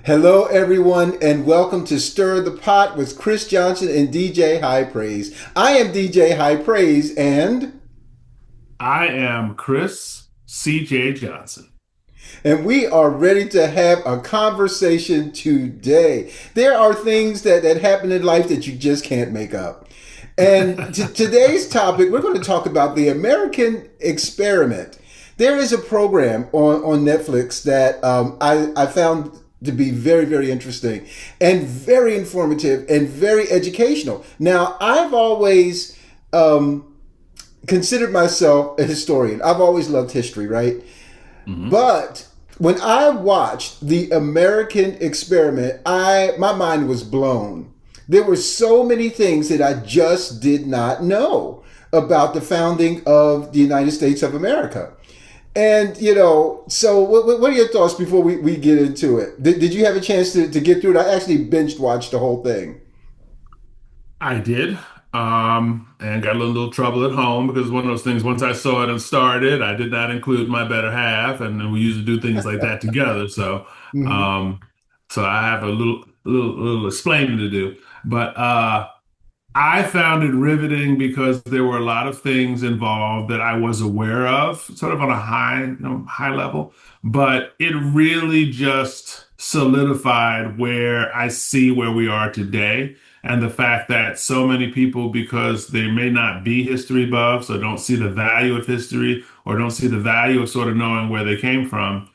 Hello, everyone, and welcome to Stir the Pot with Chris Johnson and DJ High Praise. I am DJ High Praise, and I am Chris C.J. Johnson. we are ready to have a conversation today. There are things that happen in life that you just can't make up. And today's topic, we're going to talk about the American experiment. There is a program on Netflix that I found to be very, very interesting and very informative and very educational. Now, I've always considered myself a historian. I've always loved history, right? But when I watched the American experiment, my mind was blown. There were so many things that I just did not know about the founding of the United States of America. And, so what are your thoughts before we get into it? Did you have a chance to get through it? I actually binge watched the whole thing. I did, and got a little trouble at home because one of those things, once I saw it and started, I did not include my better half, and then we usually do things like that together. So, Hmm. um, so I have a little explaining to do. But I found it riveting because there were a lot of things involved that I was aware of, sort of on a high level, but it really just solidified where I see where we are today. And the fact that so many people, because they may not be history buffs or don't see the value of history or don't see the value of sort of knowing where they came from,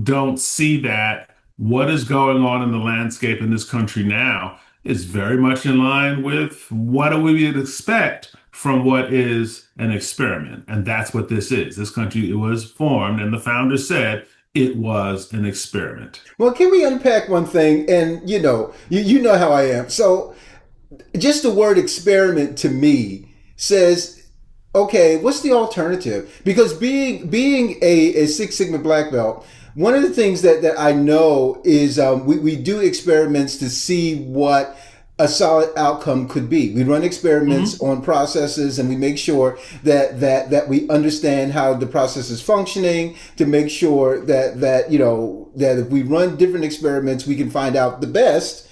don't see that what is going on in the landscape in this country now is very much in line with what do we expect from what is an experiment. And that's what this is. This country, it was formed, and the founders said it was an experiment. Well, can we unpack one thing? And you know how I am. So just the word experiment to me says, okay, what's the alternative? Because being a Six Sigma black belt, one of the things that I know is we do experiments to see what a solid outcome could be. We run experiments Hmm. on processes, and we make sure that we understand how the process is functioning, to make sure that if we run different experiments, we can find out the best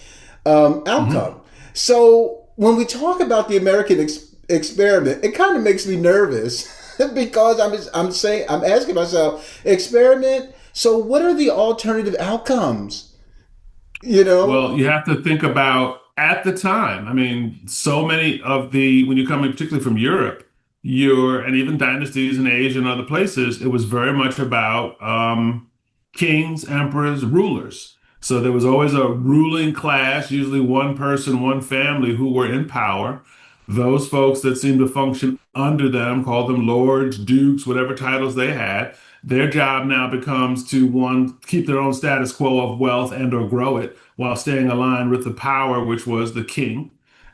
Hmm. outcome. So when we talk about the American experiment, it kind of makes me nervous because I'm asking myself, experiment. So what are the alternative outcomes? You know? Well, you have to think about at the time. I mean, so many of when you're coming particularly from Europe, and even dynasties in Asia and other places, it was very much about kings, emperors, rulers. So there was always a ruling class, usually one person, one family who were in power. Those folks that seemed to function under them, call them lords, dukes, whatever titles they had. Their job now becomes to one, keep their own status quo of wealth and or grow it while staying aligned with the power, which was the king.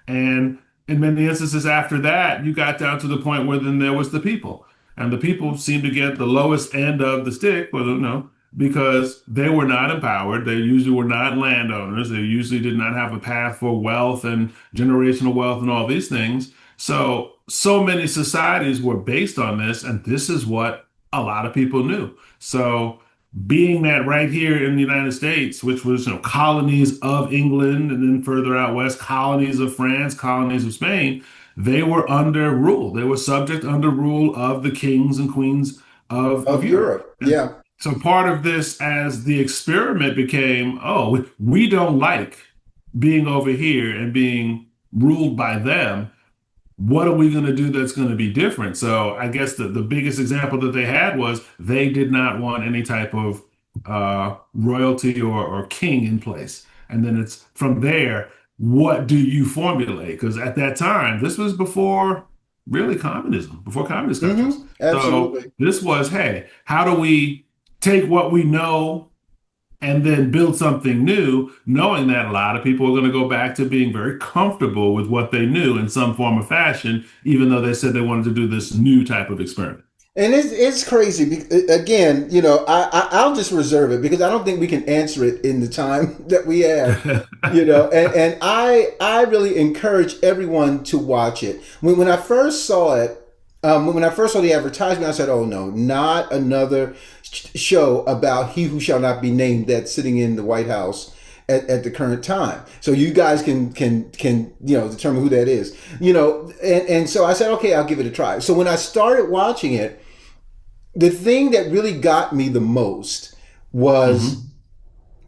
And in many instances after that, you got down to the point where then there was the people. And the people seemed to get the lowest end of the stick, well, no, because they were not empowered. They usually were not landowners. They usually did not have a path for wealth and generational wealth and all these things. So many societies were based on this, and this is what a lot of people knew. So being that right here in the United States, which was colonies of England, and then further out west, colonies of France, colonies of Spain, they were under rule. They were subject under rule of the kings and queens of Of Europe. Europe. And Yeah. so part of this, as the experiment became, oh, we don't like being over here and being ruled by them. What are we going to do that's going to be different? So I guess the biggest example that they had was they did not want any type of royalty or king in place. And then it's from there, what do you formulate? Because at that time, this was before really communism, before communist countries. So Absolutely. this was, hey, how do we take what we know and then build something new, knowing that a lot of people are going to go back to being very comfortable with what they knew in some form or fashion, even though they said they wanted to do this new type of experiment. And it's crazy. Again, I'll just reserve it because I don't think we can answer it in the time that we have. And I really encourage everyone to watch it. When I first saw it, when I first saw the advertisement, I said, "Oh no, not another show about He Who Shall Not Be Named that's sitting in the White House at the current time. So you guys can determine who that is. And so I said, okay, I'll give it a try. So when I started watching it, the thing that really got me the most was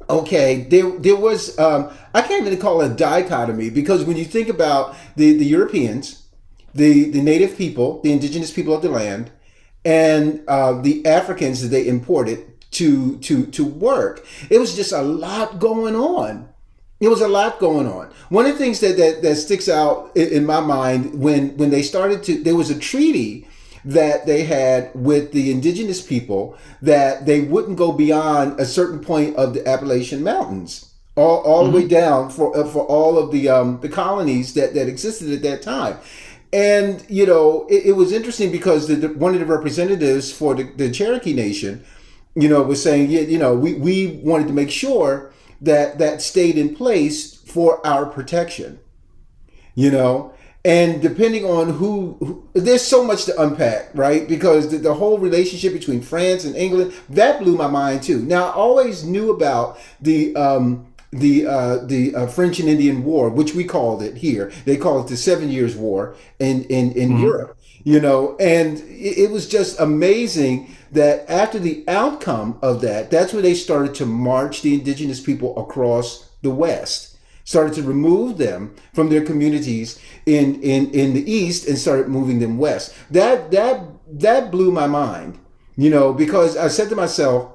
okay. There was I can't really call it a dichotomy because when you think about the Europeans, the native people, the indigenous people of the land, and the Africans that they imported to work. It was just a lot going on. It was a lot going on. One of the things that sticks out in my mind when they started to, there was a treaty that they had with the indigenous people that they wouldn't go beyond a certain point of the Appalachian Mountains, all the way down for all of the colonies that existed at that time. And it was interesting because one of the representatives for the Cherokee Nation, was saying, we wanted to make sure that stayed in place for our protection, and depending on who there's so much to unpack, right? Because the whole relationship between France and England, that blew my mind too. Now, I always knew about the French and Indian War, which we called it here. They call it the 7 Years' War in Europe, and it was just amazing that after the outcome of that, that's where they started to march the indigenous people across the West, started to remove them from their communities in the East and started moving them west. That blew my mind, because I said to myself,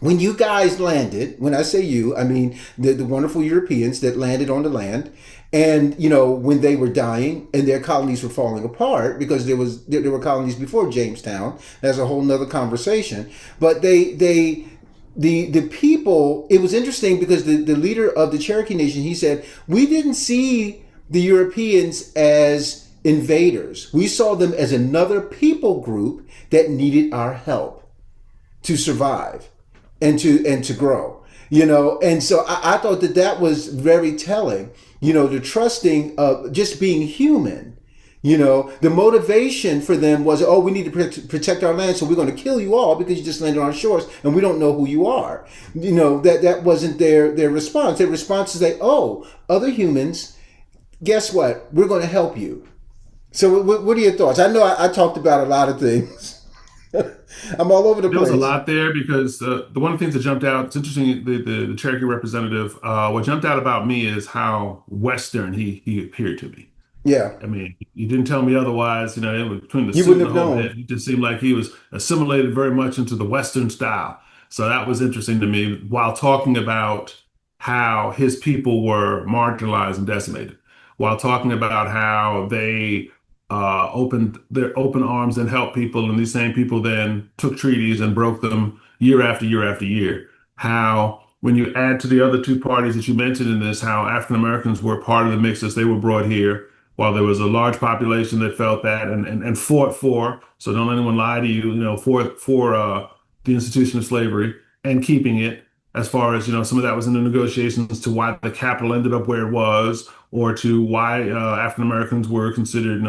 when you guys landed, when I say you, I mean the wonderful Europeans that landed on the land, and when they were dying and their colonies were falling apart, because there were colonies before Jamestown. That's a whole nother conversation. But the people, it was interesting because the leader of the Cherokee Nation, he said, we didn't see the Europeans as invaders. We saw them as another people group that needed our help to survive and to grow, and so I thought that was very telling, the trusting of just being human, the motivation for them was, oh, we need to protect our land, so we're going to kill you all because you just landed on our shores and we don't know who you are. That wasn't their response. Their response is like, oh, other humans, guess what? We're going to help you. So what are your thoughts? I know I talked about a lot of things. I'm all over the There place. was a lot there because the one of the things that jumped out, it's interesting, the Cherokee representative, what jumped out about me is how Western he appeared to me. Yeah, I mean, you didn't tell me otherwise, between the you suit wouldn't and have the whole bit, known. it just seemed like he was assimilated very much into the Western style. So that was interesting to me while talking about how his people were marginalized and decimated, while talking about how they opened their open arms and helped people, and these same people then took treaties and broke them year after year after year. How when you add to the other two parties that you mentioned in this, how African Americans were part of the mix as they were brought here while there was a large population that felt that and fought for, so don't let anyone lie to you, for the institution of slavery and keeping it, as far as, some of that was in the negotiations to why the capital ended up where it was, or to why African Americans were considered,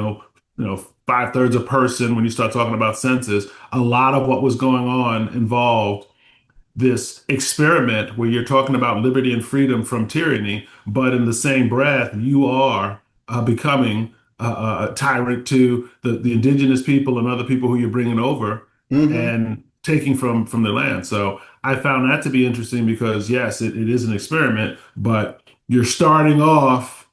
5/3 a person when you start talking about census. A lot of what was going on involved this experiment where you're talking about liberty and freedom from tyranny, but in the same breath, you are becoming a tyrant to the indigenous people and other people who you're bringing over Mm-hmm. and taking from their land. So I found that to be interesting because, yes, it is an experiment, but you're starting off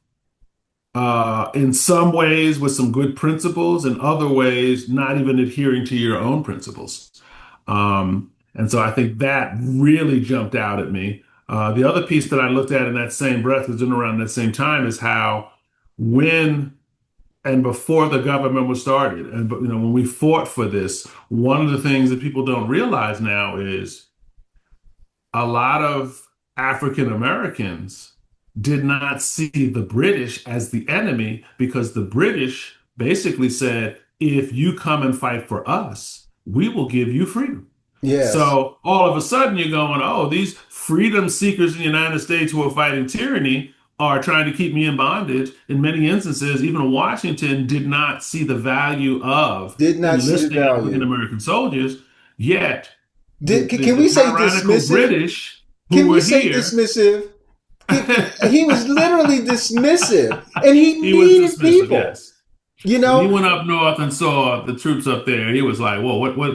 in some ways with some good principles, in other ways, not even adhering to your own principles. And so I think that really jumped out at me. The other piece that I looked at in that same breath, was in around that same time, is how when and before the government was started, and when we fought for this, one of the things that people don't realize now is a lot of African Americans did not see the British as the enemy because the British basically said, if you come and fight for us, we will give you freedom. Yes. So all of a sudden you're going, oh, these freedom seekers in the United States who are fighting tyranny are trying to keep me in bondage. In many instances, even Washington did not see the value of Did not see the enlisting African value. American soldiers, yet Can the we say tyrannical dismissive? British who Can we were say here. dismissive? He was literally dismissive, and he He was needed dismissive, people. yes. You When he know, went up north and saw the troops up there, he was like, "Well,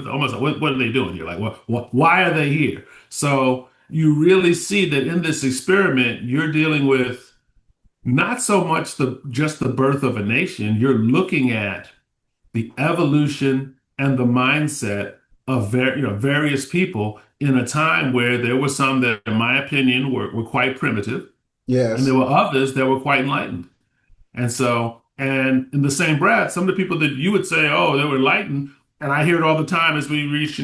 almost, like, what are they doing here? Like, why are they here?" So you really see that in this experiment, you're dealing with not so much just the birth of a nation. You're looking at the evolution and the mindset of various people in a time where there were some that, in my opinion, were quite primitive, and there yes, were others that were quite enlightened. And so, and in the same breath, some of the people that you would say, oh, they were enlightened, and I hear it all the time as we reach,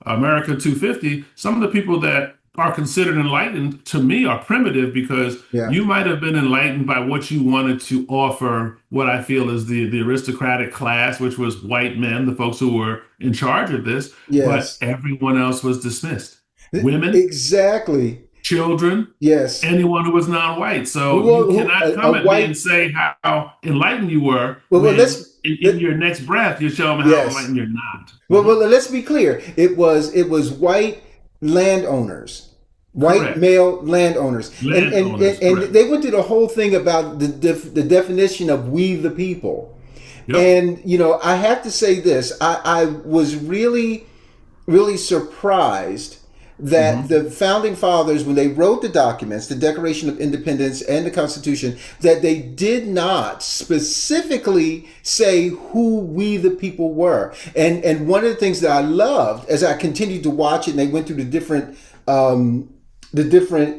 America 250, some of the people that are considered enlightened to me are primitive because yeah, you might have been enlightened by what you wanted to offer what I feel is the aristocratic class, which was white men, the folks who were in charge of this, but yes, everyone else was dismissed. Women, exactly, children, yes. anyone who was non-white. So you Who cannot a come at me and white? say how enlightened you were Well, when in let, your next breath you're showing me how yes. enlightened you're not. Well, let's be clear. It was white landowners, white Correct. male landowners, Landowners, and correct. they went through the whole thing about the definition of "we the people." Yep. And I have to say this: I was really surprised that Hmm. the founding fathers, when they wrote the documents, the Declaration of Independence and the Constitution, that they did not specifically say who we the people were. And one of the things that I loved as I continued to watch it, and they went through the different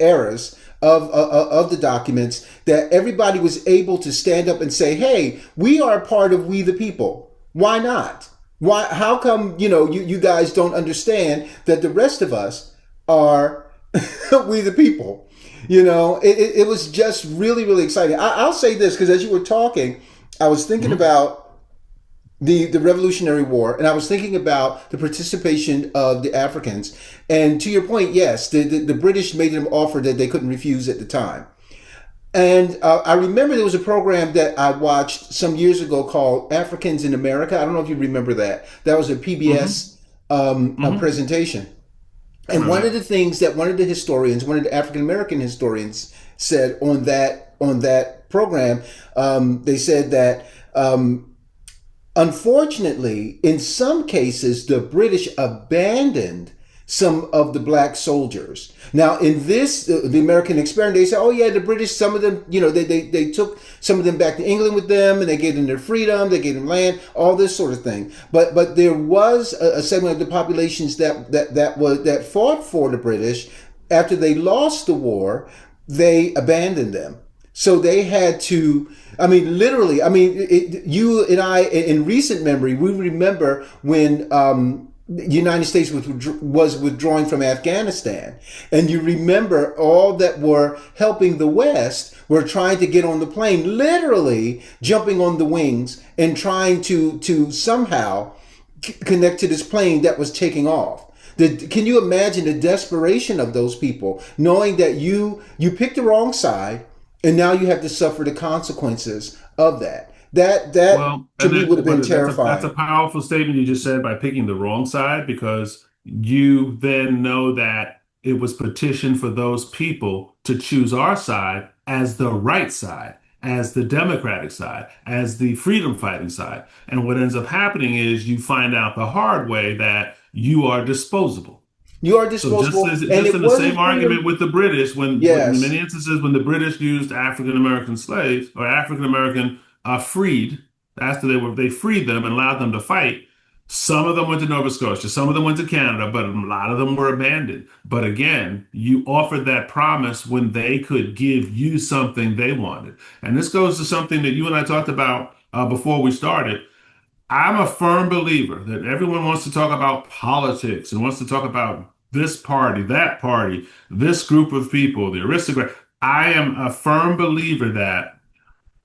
eras of the documents, that everybody was able to stand up and say, "Hey, we are a part of we the people. Why not? Why? How come you guys don't understand that the rest of us are we the people?" It was just really really exciting. I'll say this because as you were talking, I was thinking Hmm. about the Revolutionary War, and I was thinking about the participation of the Africans. And to your point, yes, the British made them an offer that they couldn't refuse at the time. And I remember there was a program that I watched some years ago called Africans in America. I don't know if you remember that. That was a Hmm. PBS a Hmm. presentation. I And remember one of that. the things that one of the African American historians, said on that program, they said that unfortunately, in some cases, the British abandoned some of the black soldiers. Now, in this, the American experiment, they say, oh, yeah, the British, some of them, they took some of them back to England with them and they gave them their freedom, they gave them land, all this sort of thing. But there was a segment of the populations that fought for the British. After they lost the war, they abandoned them. So they had to, I mean, literally, I mean, you and I, in recent memory, we remember when the United States was withdrawing from Afghanistan. And you remember all that were helping the West were trying to get on the plane, literally jumping on the wings and trying to somehow connect to this plane that was taking off. Can you imagine the desperation of those people, knowing that you picked the wrong side, and now you have to suffer the consequences of that? That Well, to and me would that have been but that's a terrifying. powerful statement you just said by picking the wrong side because you then know that it was petitioned for those people to choose our side as the right side, as the democratic side, as the freedom fighting side. And what ends up happening is you find out the hard way that you are disposable. You are So just disposable, as and just it in the same wasn't argument freedom. with the British, when in many Yes, instances when the British used African American slaves or African American freed after they freed them and allowed them to fight, some of them went to Nova Scotia, some of them went to Canada, but a lot of them were abandoned. But again, you offered that promise when they could give you something they wanted, and this goes to something that you and I talked about before we started. I'm a firm believer that everyone wants to talk about politics and wants to talk about this party, this group of people, the aristocrat. I am a firm believer that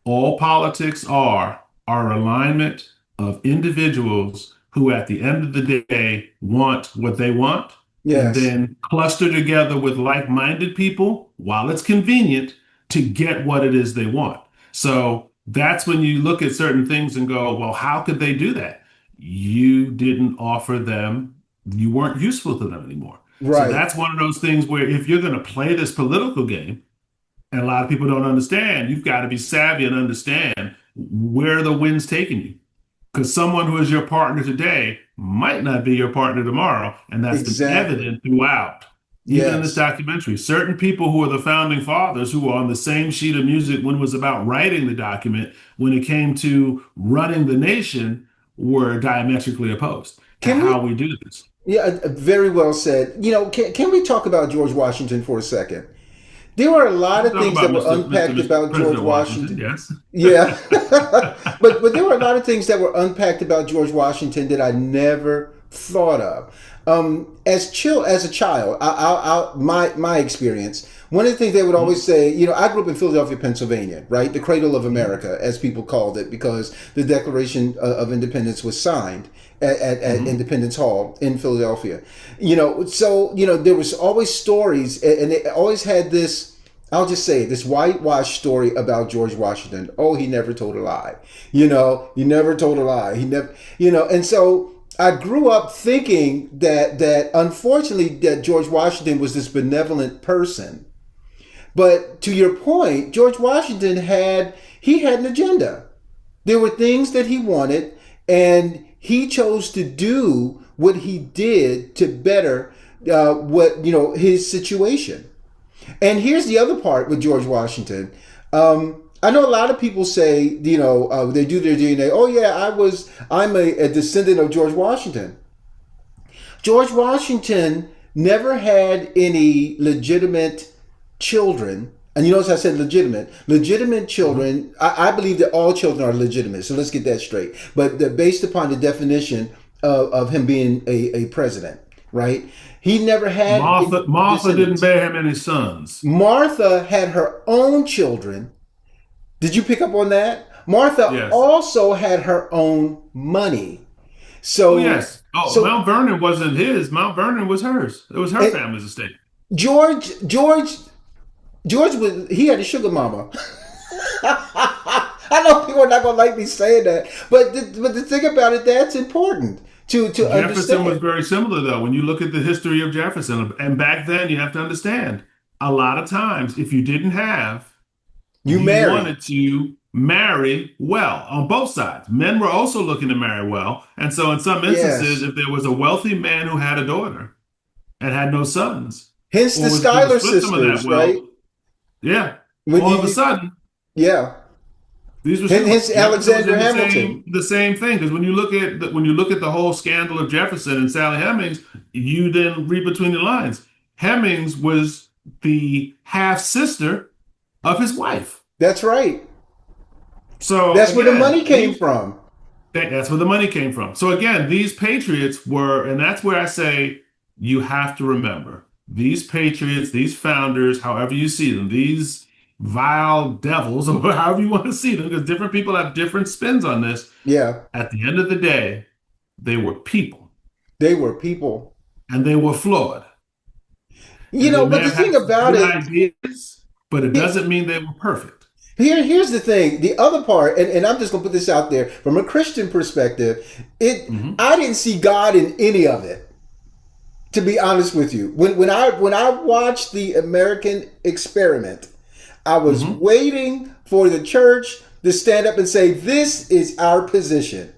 all politics are alignment of individuals who, at the end of the day, want what they want and yes. then cluster together with like-minded people while it's convenient to get what it is they want. So that's when you look at certain things and go, well, how could they do that? You didn't offer them you weren't useful to them anymore. So Right. that's one of those things where if you're going to play this political game, and a lot of people don't understand, you've got to be savvy and understand where the wind's taking you. Because someone who is your partner today might not be your partner tomorrow. And that's been Exactly. evident throughout. Even in this Yes. documentary, certain people who are the founding fathers who were on the same sheet of music when it was about writing the document, when it came to running the nation, were diametrically opposed to Can how we? we do this. Yeah, very well said. Can we talk about George Washington for a second? There were a lot You of talk things about that were Mr. unpacked about George President Washington, Washington. yes. Yeah, but there were a lot of things that were unpacked about George Washington that I never thought of. As a child, my experience. One of the things they would always say, I grew up in Philadelphia, Pennsylvania, right, the cradle of America, as people called it, because the Declaration of Independence was signed at Mm-hmm. Independence Hall in Philadelphia. There was always stories, and they always had this. I'll just say this whitewash story about George Washington. Oh, he never told a lie. He never told a lie. He never, and so I grew up thinking that unfortunately that George Washington was this benevolent person. But to your point, George Washington had an agenda. There were things that he wanted, and he chose to do what he did to better his situation. And here's the other part with George Washington. I know a lot of people say, they do their DNA. Oh yeah, I'm a descendant of George Washington. George Washington never had any legitimate children. And you notice I said legitimate Mm-hmm. children. I believe that all children are legitimate. So let's get that straight. But based upon the definition of him being a president, right? He never had Martha didn't descendants. bear him any sons. Martha had her own children. Did you pick up on that? Martha Yes. also had her own money. Oh, So, yes. Oh, so Mount Vernon wasn't his. Mount Vernon was hers. It was her eh, family's estate. George, George, George was he had a sugar mama. I know people are not gonna like me saying that, but the thing about it, that's important to Jefferson was understand. very similar, though. When you look at the history of Jefferson, and back then, you have to understand a lot of times, if you didn't have, You you marry. wanted to marry well on both sides. Men were also looking to marry well. And so, in some instances, Yes. if there was a wealthy man who had a daughter and had no sons, Hence the or was going to Schuyler split some of that sisters, right? wealth, yeah, When all of a you sudden, yeah. these were Hence siblings. Jefferson was Alexander in the Hamilton. same thing because when you look at the whole scandal of Jefferson and Sally Hemings, you then read between the lines. Hemings was the half sister of his wife. That's right. So That's where the again, money came from. that's where the money came from. So again, these patriots were, and that's where I say you have to remember these patriots, these founders, however you see them, these vile devils, or however you want to see them, because different people have different spins on this. Yeah. At the end of the day, they were people They were people. and they were flawed. And they may But the have had thing some about good it, ideas, but it doesn't mean they were perfect. here's the thing. The other part, and I'm just gonna put this out there from a Christian perspective, Hmm. I didn't see God in any of it. To be honest with you, when I watched the American experiment, I was Hmm. waiting for the church to stand up and say, "This is our position."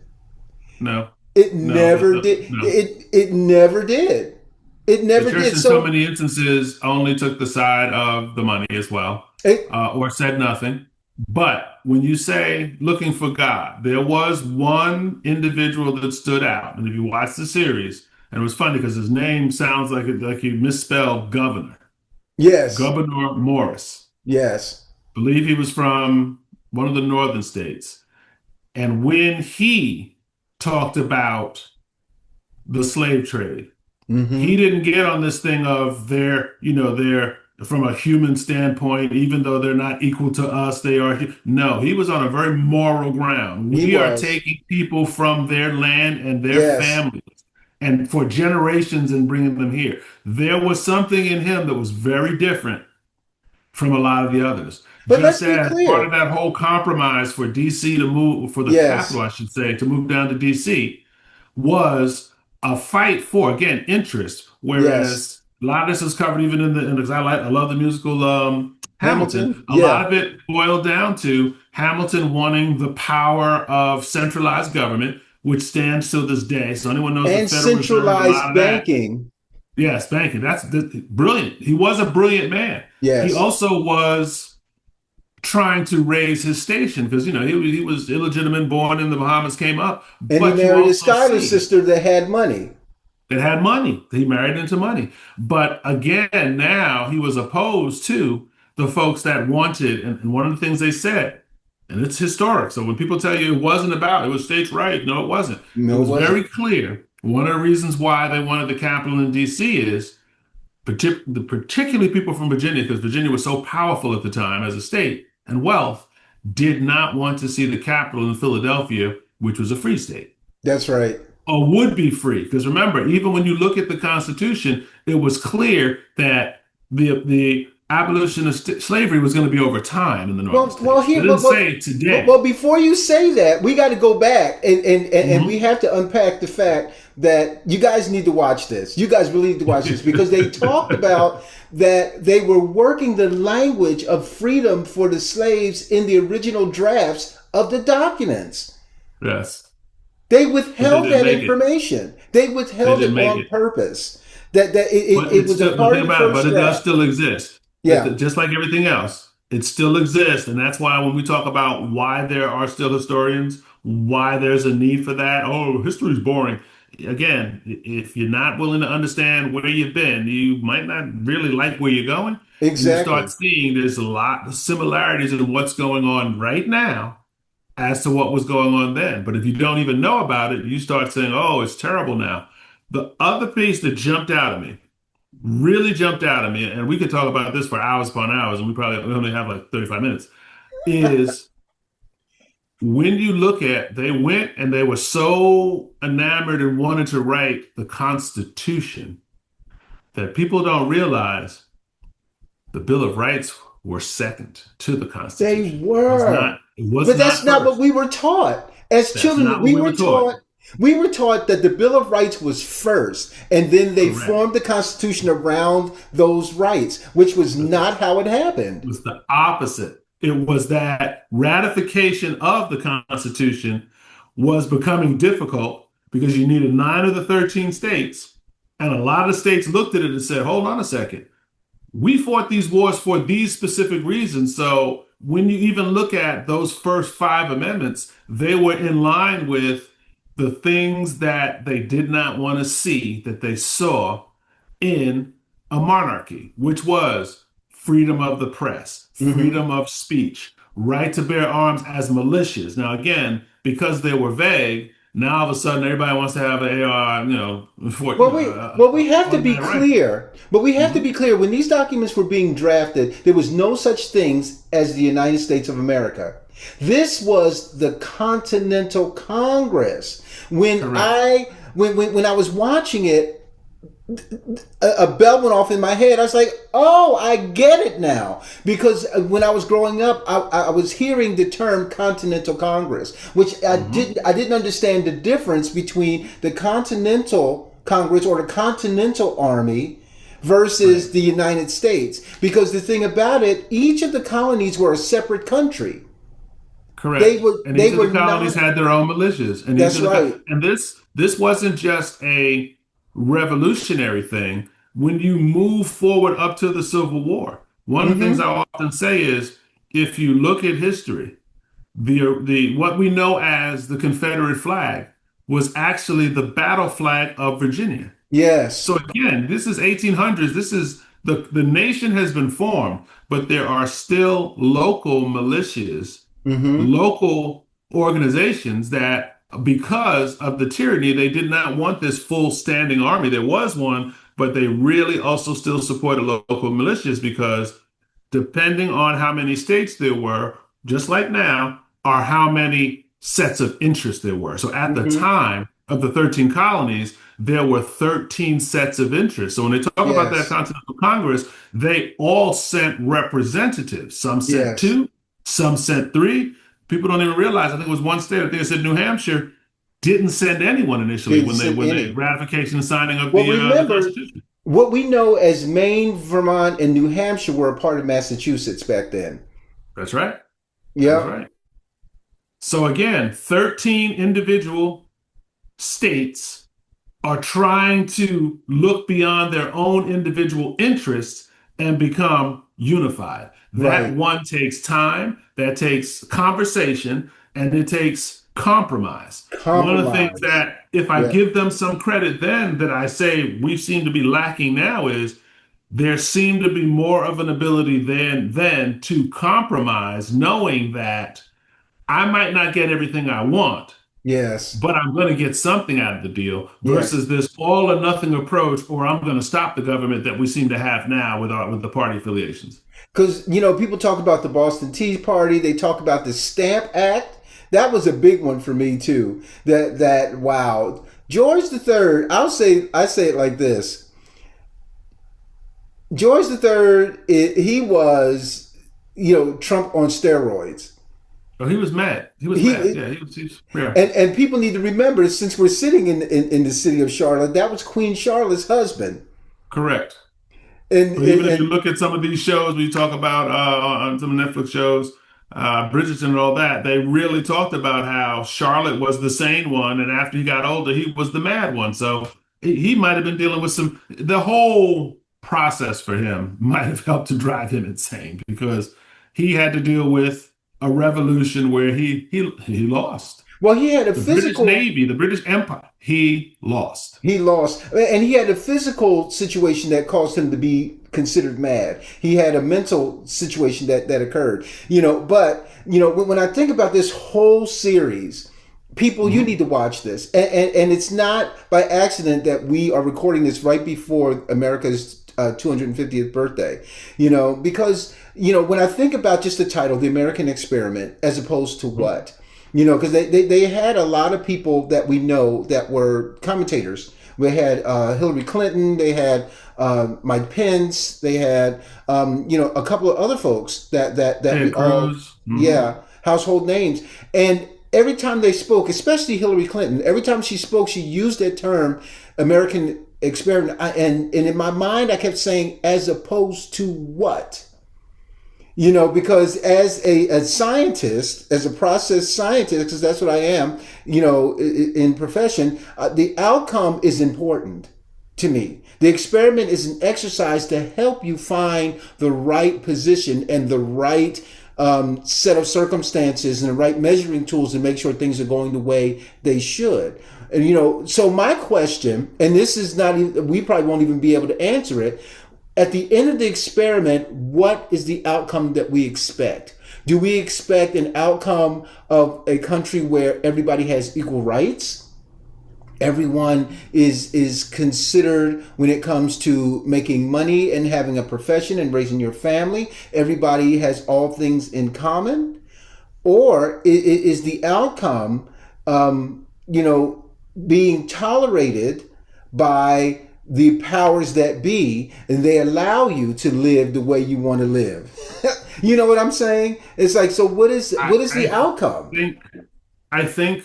No, It no, never did. no. It never did. It The never church, did. in so So many instances, only took the side of the money as well, it, or said nothing. But when you say looking for God, there was one individual that stood out. And if you watch the series, and it was funny because his name sounds like he misspelled governor, yes, Governor Morris. yes, Believe he was from one of the northern states. And when he talked about the slave trade, he mm-hmm. didn't get on this thing of they're from a human standpoint, even though they're not equal to us, they are. No, he was on a very moral ground. He We are was, taking people from their land and their yes. families and for generations and bringing them here. There was something in him that was very different from a lot of the others. But let's Just be as part of clear. that whole compromise for DC to move, for the capital, Yes, I should say, to move down to DC, was a fight for, again, interest. Yes. Whereas a lot of this is covered even because I love the musical Hamilton. Hamilton? A lot Yeah. of it boiled down to Hamilton wanting the power of centralized government, which stands to this day. So anyone knows the And Federal Reserve, a lot centralized of that. banking. Yes, banking. That's brilliant. He was a brilliant man. He Yes. also was trying to raise his station because he was illegitimate, born in the Bahamas, came up. And he But you married a also Schuyler see sister that had money. it had money. He married into money. But again, now he was opposed to the folks that wanted, and one of the things they said, and it's historic. So when people tell you it was states' right, no, it wasn't. It No, it was very wasn't. clear. One of the reasons why they wanted the capital in D.C. is particularly people from Virginia, because Virginia was so powerful at the time as a state and wealth, did not want to see the capital in Philadelphia, which was a free state That's right. or would be free. Because remember, even when you look at the Constitution, it was clear that the abolition of slavery was going to be over time in the northern Well, states. It here, didn't say today. well, before you say that, we got to go back and we Hmm. have to unpack the fact that you guys need to watch this. You guys really need to watch this because they talked about that they were working the language of freedom for the slaves in the original drafts of the documents. Yes, They but they withheld didn't that make it. information. They They withheld didn't it make on it. purpose. That But it it's was a still the part thing of the about it, but first it does draft. still exist. Yeah, Just like everything else, it still exists. And that's why when we talk about why there are still historians, why there's a need for that, oh, history's boring. Again, if you're not willing to understand where you've been, you might not really like where you're going. And you start exactly. seeing there's a lot of similarities in what's going on right now as to what was going on then. But if you don't even know about it, you start saying, oh, it's terrible now. The other piece that jumped out at me really jumped out at me, and we could talk about this for hours upon hours, and we only have like 35 minutes, is when you look at they went and they were so enamored and wanted to write the Constitution that people don't realize the Bill of Rights were second to the They Constitution. were. It was But that's not not what first. we were taught. As That's children, not what we were taught. we were taught that the Bill of Rights was first, and then they Correct. formed the Constitution around those rights, which was not how it happened. It was the opposite. It was that ratification of the Constitution was becoming difficult because you needed 9 of the 13 states. And a lot of states looked at it and said, hold on a second. We fought these wars for these specific reasons. So when you even look at those first 5 amendments, they were in line with the things that they did not want to see that they saw in a monarchy, which was freedom of the press, Hmm. freedom of speech, right to bear arms as militias. Now, again, because they were vague, now all of a sudden everybody wants to have an AR, We have to be automatic rifle. clear. But we have to Mhm. be clear. When these documents were being drafted, there was no such things as the United States of America. This was the Continental Congress. Correct. When I was watching it, a bell went off in my head. I was like, "Oh, I get it now." Because when I was growing up, I was hearing the term Continental Congress, which Hmm. I didn't understand the difference between the Continental Congress or the Continental Army versus Right. the United States. Because the thing about it, each of the colonies were a separate country. Correct. And They each of were the colonies not. had their own militias, and That's right. this wasn't just a revolutionary thing. When you move forward up to the Civil War, one of the things Hmm. I often say is, if you look at history, the what we know as the Confederate flag was actually the battle flag of Virginia. So Yes. again, this is 1800s. This is the nation has been formed, but there are still local militias, Hmm. local organizations that, because of the tyranny, they did not want this full standing army. There was one, but they really also still supported local militias because depending on how many states there were, just like now, are how many sets of interest there were. So at the Hmm. time of the 13 colonies, there were 13 sets of interest. So when they talk about that Yes. Continental Congress, they all sent representatives. Some sent Yes. two, some sent three. People don't even realize. I think it was one state, I think it said New Hampshire, didn't send anyone initially Didn't when they send when they any. ratification and signing of Well, the remember, Constitution. what we know as Maine, Vermont, and New Hampshire were a part of Massachusetts back then. That's right. That's Yep. right. So again, 13 individual states are trying to look beyond their own individual interests and become unified. That Right. one takes time, that takes conversation, and it takes compromise. One of the things Compromise. that, if I Yeah. give them some credit then, that I say we seem to be lacking now is there seemed to be more of an ability then to compromise, knowing that I might not get everything I want, Yes. but I'm going to get something out of the deal Yes. versus this all or nothing approach, or I'm going to stop the government that we seem to have now with the party affiliations. Because, people talk about the Boston Tea Party, they talk about the Stamp Act. That was a big one for me, too. Wow. George III, I say it like this. George III, he was, Trump on steroids. So he was mad. He was mad. He Yeah, yeah. and people need to remember, since we're sitting in the city of Charlotte, that was Queen Charlotte's husband. Correct. And But even if you and look at some of these shows, we talk about on some Netflix shows, Bridgerton and all that, they really talked about how Charlotte was the sane one, and after he got older, he was the mad one. So he might have been dealing with the whole process for him might have helped to drive him insane because he had to deal with a revolution where he lost. well, he had a The British physical. Navy, the British Empire, he lost. He lost, and he had a physical situation that caused him to be considered mad. He had a mental situation that occurred. But when I think about this whole series, people, you Mhm. need to watch this, and it's not by accident that we are recording this right before America's 250th birthday. Because when I think about just the title, The American Experiment, as opposed to what. Because they had a lot of people that we know that were commentators. We had Hillary Clinton, they had Mike Pence, they had a couple of other folks that we Ted all, Cruz. Hmm. yeah, household names. And every time they spoke, especially Hillary Clinton, every time she spoke, she used that term, American experiment. And in my mind, I kept saying, as opposed to what? Because as a scientist, as a process scientist, because that's what I am, in profession, the outcome is important to me. The experiment is an exercise to help you find the right position and the right set of circumstances and the right measuring tools to make sure things are going the way they should. And, so my question, and this is not even, we probably won't even be able to answer it, at the end of the experiment, what is the outcome that we expect? Do we expect an outcome of a country where everybody has equal rights? Everyone is considered when it comes to making money and having a profession and raising your family. Everybody has all things in common, or is the outcome, being tolerated by the powers that be, and they allow you to live the way you want to live? You know what I'm saying? It's like, so what is the I outcome? think I think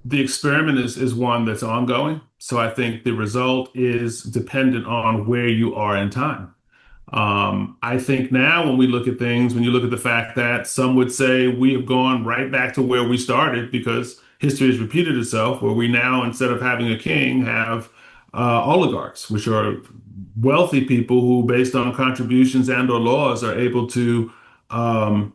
the experiment is one that's ongoing. So I think the result is dependent on where you are in time. I think now when we look at things, when you look at the fact that some would say we have gone right back to where we started because history has repeated itself, where we now, instead of having a king, have oligarchs, which are wealthy people who, based on contributions and or laws, are able to um,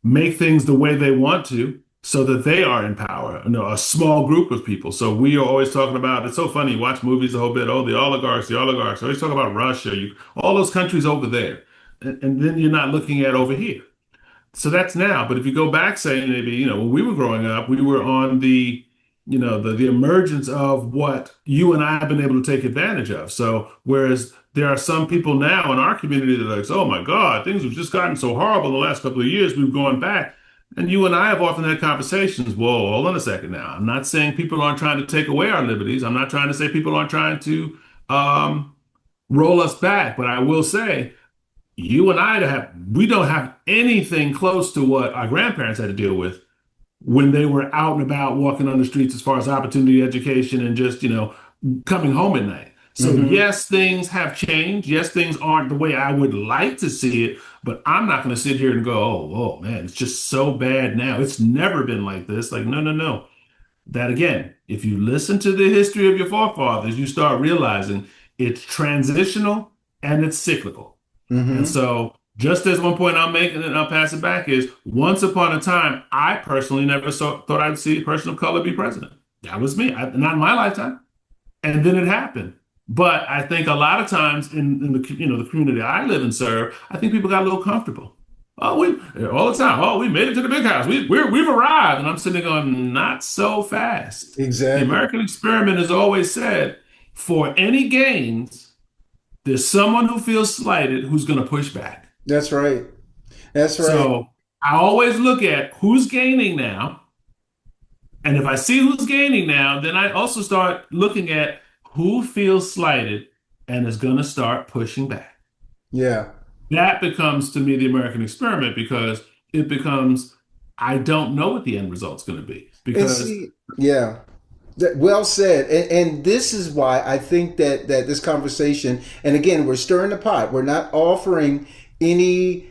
make things the way they want to so that they are in power, a small group of people. So we are always talking about, it's so funny, you watch movies a whole bit, oh, the oligarchs, always talk about Russia, all those countries over there. And then you're not looking at over here. So that's now. But if you go back, say maybe, when we were growing up, we were on the emergence of what you and I have been able to take advantage of. So whereas there are some people now in our community that are like, oh my God, things have just gotten so horrible in the last couple of years, we've gone back. And you and I have often had conversations. Whoa, hold on a second now. I'm not saying people aren't trying to take away our liberties. I'm not trying to say people aren't trying to um, roll us back. But I will say you and I we don't have anything close to what our grandparents had to deal with. when they were out and about walking on the streets as far as opportunity, education, and just, coming home at night. So Hmm. yes, things have changed. Yes, things aren't the way I would like to see it, but I'm not going to sit here and go, oh man, it's just so bad now. It's never been like this. Like, no, no, no. That again, if you listen to the history of your forefathers, you start realizing it's transitional and it's cyclical. And Hmm. so, just as one point I'm making, and I'll pass it back, is once upon a time, I personally never thought I'd see a person of color be president. That was me, not in my lifetime. And then it happened. But I think a lot of times in the the community I live and serve, I think people got a little comfortable. Oh, we all the time. Oh, we made it to the big house. We've arrived, and I'm sitting going, not so fast. The Exactly. American experiment has always said, for any gains, there's someone who feels slighted who's going to push back. That's right. That's right. So I always look at who's gaining now. And if I see who's gaining now, then I also start looking at who feels slighted and is going to start pushing back. Yeah. That becomes to me the American experiment because it becomes, I don't know what the end result's going to be And because see, yeah. Well said, and this is why I think that this conversation, and again, we're stirring the pot. We're not offering any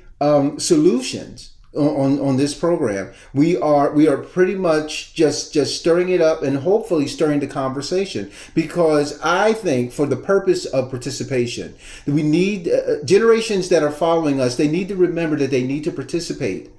solutions on this program. We are pretty much just stirring it up and hopefully stirring the conversation because I think for the purpose of participation, we need generations that are following us. They need to remember that they need to participate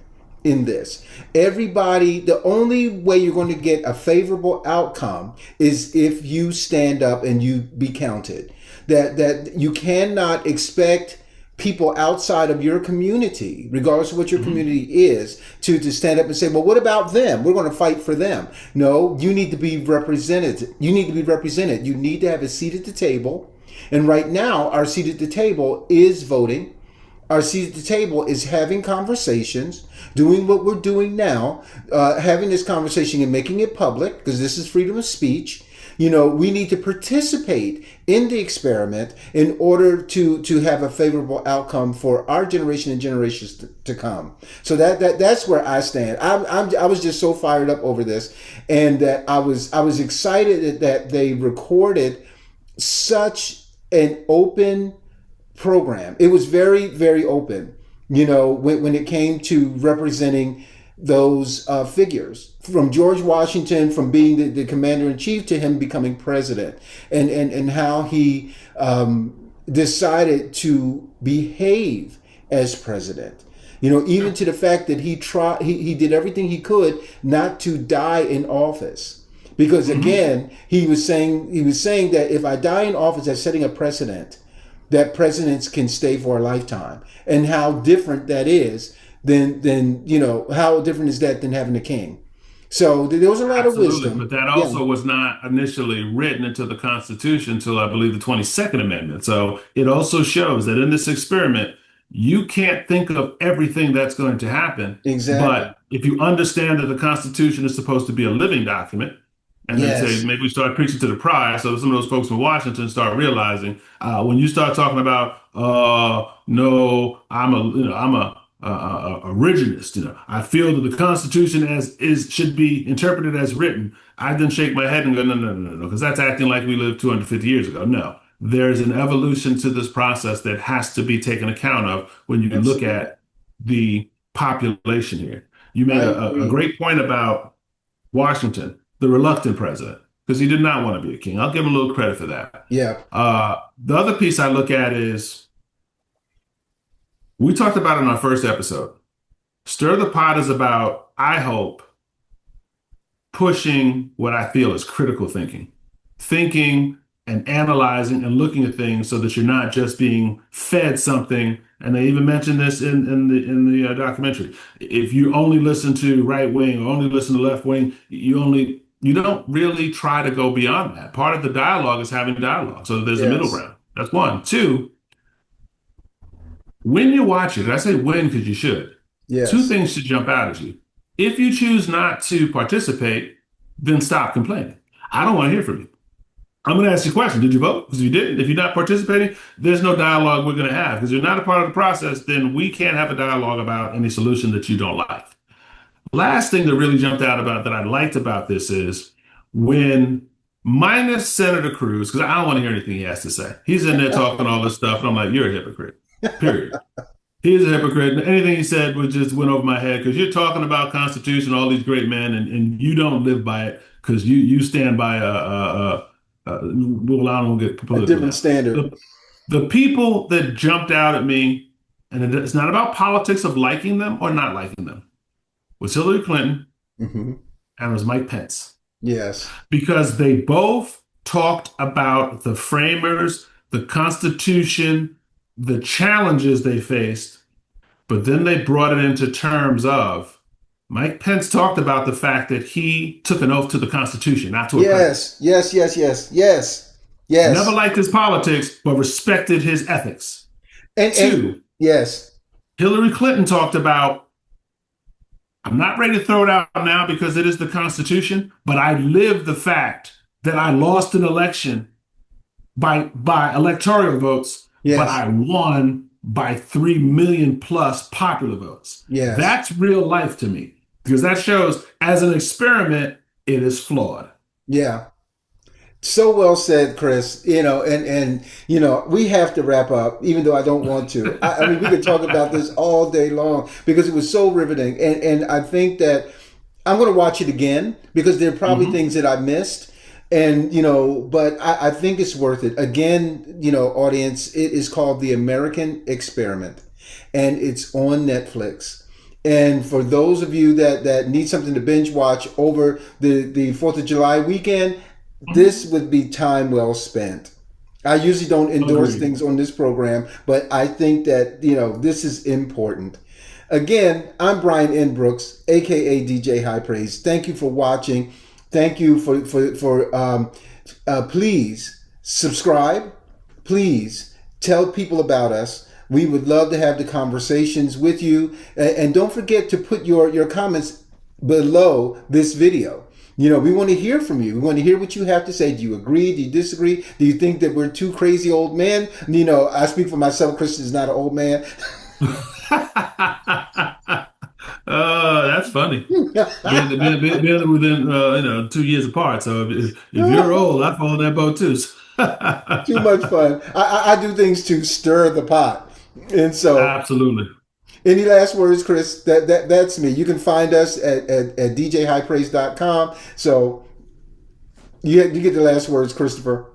in this. Everybody, the only way you're going to get a favorable outcome is if you stand up and you be counted. That you cannot expect people outside of your community, regardless of what your Mhm. community is, to stand up and say, well, what about them? We're going to fight for them. No, you need to be represented. You need to be represented. You need to have a seat at the table. And right now, our seat at the table is voting. Our seat at the table is having conversations, doing what we're doing now, having this conversation and making it public because this is freedom of speech. We need to participate in the experiment in order to have a favorable outcome for our generation and generations to come. So that's where I stand. I was just so fired up over this, and that I was excited that they recorded such an open program. It was very, very open, when it came to representing those figures from George Washington, from being the commander in chief to him becoming president, and how he decided to behave as president. Even to the fact that he did everything he could not to die in office. Because Mhm. again, he was saying that if I die in office, that's setting a precedent that presidents can stay for a lifetime, and how different that is than how different is that than having a king. So there was a lot of Absolutely. But wisdom. that Yeah, also was not initially written into the Constitution until I believe the 22nd Amendment. So it also shows that in this experiment, you can't think of everything that's going to happen. exactly. But if you understand that the Constitution is supposed to be a living document, and then say, Yes, maybe we start preaching to the prior. So some of those folks from Washington start realizing when you start talking about, no, I'm a originalist. I feel that the Constitution as is should be interpreted as written. I then shake my head and go, no, no, no, no, because that's acting like we lived 250 years ago. No, there's an evolution to this process that has to be taken account of when you look absolutely. at the population here. You made I a agree. great point about Washington, the reluctant president, because he did not want to be a king. I'll give him a little credit for that. Yeah. The other piece I look at is we talked about it in our first episode. Stir the Pot is about, I hope, pushing what I feel is critical thinking and analyzing and looking at things so that you're not just being fed something. And they even mentioned this in the documentary. If you only listen to right wing or only listen to left wing, you don't really try to go beyond that. Part of the dialogue is having dialogue. So there's a middle Yes. ground. That's one. Two, when you watch it, I say when because you should. Two Yes. things should jump out at you. If you choose not to participate, then stop complaining. I don't want to hear from you. I'm going to ask you a question. Did you vote? Because if you didn't, if you're not participating, there's no dialogue we're going to have. Because you're not a part of the process, then we can't have a dialogue about any solution that you don't like. last thing that really jumped out about that I liked about this is when minus Senator Cruz, because I don't want to hear anything he has to say. He's in there talking all this stuff, and I'm like, you're a hypocrite. Period. He's a hypocrite. And anything he said would just went over my head because you're talking about Constitution, all these great men, and you don't live by it because you stand by well, I don't get A political different now. standard. The people that jumped out at me, and it's not about politics of liking them or not liking them, was Hillary Clinton Hmm. and it was Mike Pence Yes. because they both talked about the framers, the Constitution, the challenges they faced, but then they brought it into terms of Mike Pence talked about the fact that he took an oath to the Constitution, not to a president. Yes. Yes. Yes. Yes. Yes. Never Yes. liked his politics, but respected his ethics. And Two, yes. Hillary Clinton talked about, I'm not ready to throw it out now because it is the Constitution, but I live the fact that I lost an election by electoral votes, but Yes. I won by 3 million plus popular votes. Yes. That's real life to me because that shows as an experiment, it is flawed. Yeah. So well said, Chris. We have to wrap up, even though I don't want to. I mean, we could talk about this all day long because it was so riveting, and I think that I'm going to watch it again because there are probably Mm-hmm. things that I missed, and but I think it's worth it. Again, audience, it is called The American Experiment, and it's on Netflix. And for those of you that need something to binge watch over the 4th of July weekend, this would be time well spent. I usually don't endorse Agreed. things on this program, but I think that, this is important. Again, I'm Brian N. Brooks, aka DJ High Praise. Thank you for watching. Thank you for please subscribe. Please tell people about us. We would love to have the conversations with you. And don't forget to put your comments below this video. We want to hear from you. We want to hear what you have to say. Do you agree? Do you disagree? Do you think that we're two crazy old men? I speak for myself. Christian is not an old man. That's funny. Being within 2 years apart. So if you're old, I fall in that boat too. Too much fun. I do things to stir the pot. And so, Absolutely. any last words, Chris? That's me. You can find us at djhighpraise.com. So you get the last words, Christopher.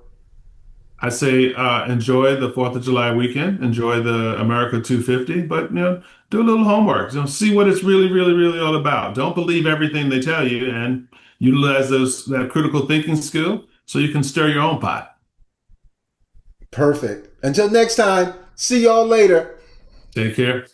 I say enjoy the 4th of July weekend, enjoy the America 250, but do a little homework. See what it's really, really, really all about. Don't believe everything they tell you, and utilize that critical thinking skill so you can stir your own pot. Perfect. Until next time, see y'all later. Take care.